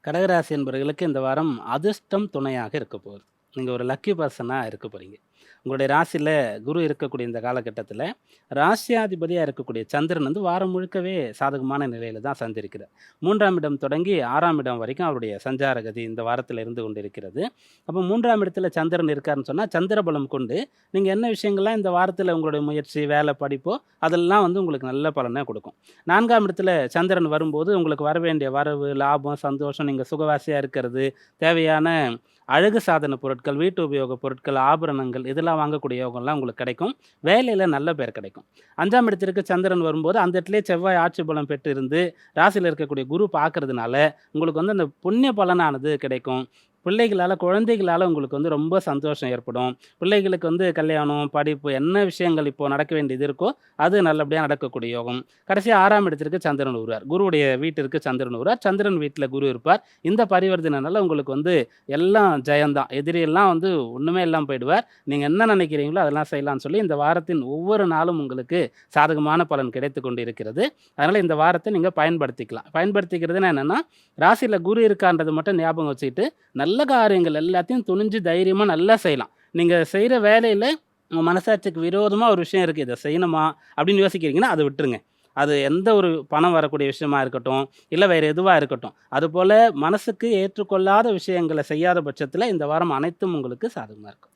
கடகராசி என்பவர்களுக்கு இந்த வாரம் அதிர்ஷ்டம் துணையாக இருக்க போகுது. நீங்க ஒரு லக்கி பர்சனா இருக்க போறீங்க. உங்களுடைய ராசியில குரு இருக்கக்கூடிய இந்த காலகட்டத்தில, ராசியாதிபதியா இருக்கக்கூடிய சந்திரன் வந்து வாரம் முழுக்கவே சாதகமான நிலையில தான் சஞ்சரிக்கிறார். 3ஆம் இடம் தொடங்கி 6ஆம் இடம் வரைக்கும் அவருடைய சஞ்சார கதி இந்த வாரத்தில இருந்து கொண்டிருக்கிறது. அப்போ 3ஆம் இடத்துல சந்திரன் இருக்காருன்னு சொன்னா, சந்திர பலம் கொண்டு நீங்க என்ன விஷயங்கள்லாம் இந்த வாரத்தில உங்களுடைய முயற்சி, வேலை, படிப்போ அதெல்லாம் வந்து உங்களுக்கு நல்ல பலன குடுக்கும். 4ஆம் இடத்துல சந்திரன் வரும்போது உங்களுக்கு வரவேண்டிய வரவு, லாபம், சந்தோஷம், நீங்க சுகவாசியா இருக்கிறது, தேவையான அழகு சாதன பொருட்கள், வீட்டு உபயோக பொருட்கள், ஆபரணங்கள் இதெல்லாம் வாங்கக்கூடிய யோகம்லாம் உங்களுக்கு கிடைக்கும். வேலையில நல்ல பேர் கிடைக்கும். 5ஆம் இடத்திற்கு சந்திரன் வரும்போது, அந்த இடத்திலேயே செவ்வாய் ஆட்சி பலம் பெற்று இருந்து, ராசியில இருக்கக்கூடிய குரு பார்க்கறதுனால, உங்களுக்கு வந்து அந்த புண்ணிய பலனானது கிடைக்கும். பிள்ளைகளால, குழந்தைகளால உங்களுக்கு வந்து ரொம்ப சந்தோஷம் ஏற்படும். பிள்ளைகளுக்கு வந்து கல்யாணம், படிப்பு என்ன விஷயங்கள் இப்போ நடக்க வேண்டியது இருக்கோ, அது நல்லபடியா நடக்கக்கூடிய யோகம். கடைசியா 6ஆம் இடத்திற்கு சந்திரன் வருவார். குருவுடைய வீட்டிற்கு சந்திரன் வருவார். சந்திரன் வீட்ல குரு இருப்பார். இந்த பரிவர்த்தனைனால உங்களுக்கு வந்து எல்லாம் ஜெயம் தான். எதிரியெல்லாம் வந்து ஒண்ணுமே இல்லாம போயிடுவார். நீங்க என்ன நினைக்கிறீங்களோ அதெல்லாம் செய்யலாம்னு சொல்லி, இந்த வாரத்தின் ஒவ்வொரு நாளும் உங்களுக்கு சாதகமான பலன் கிடைத்துக் கொண்டு இருக்கிறது. அதனால இந்த வாரத்த நீங்க பயன்படுத்திக்கலாம். பயன்படுத்திக்கிறதுன்னா என்னன்னா, ராசியில குரு இருக்கான்றத மட்டும் ஞாபகம் வச்சுக்கிட்டு, நல்ல காரியங்கள் எல்லாத்தையும் துணிஞ்சு தைரியமா நல்லா செய்யலாம். நீங்க செய்ற வேலையில உங்க மனசாட்சிக்கு விரோதமா ஒரு விஷயம் இருக்கு. இத செய்யணுமா? அப்படின்னு யோசிக்கிறீங்கன்னா, அத விட்டுருங்க. அது எந்த ஒரு பணம் வரக்கூடிய விஷயமா இருக்கட்டும், இல்ல வேற எதுவா இருக்கட்டும். அதுபோல மனசுக்கு ஏற்றுக்கொள்ளாத விஷயங்கள செய்யாத பட்சத்தில, இந்த வாரம் அனைத்தும் உங்களுக்கு சாதகமா இருக்கும்.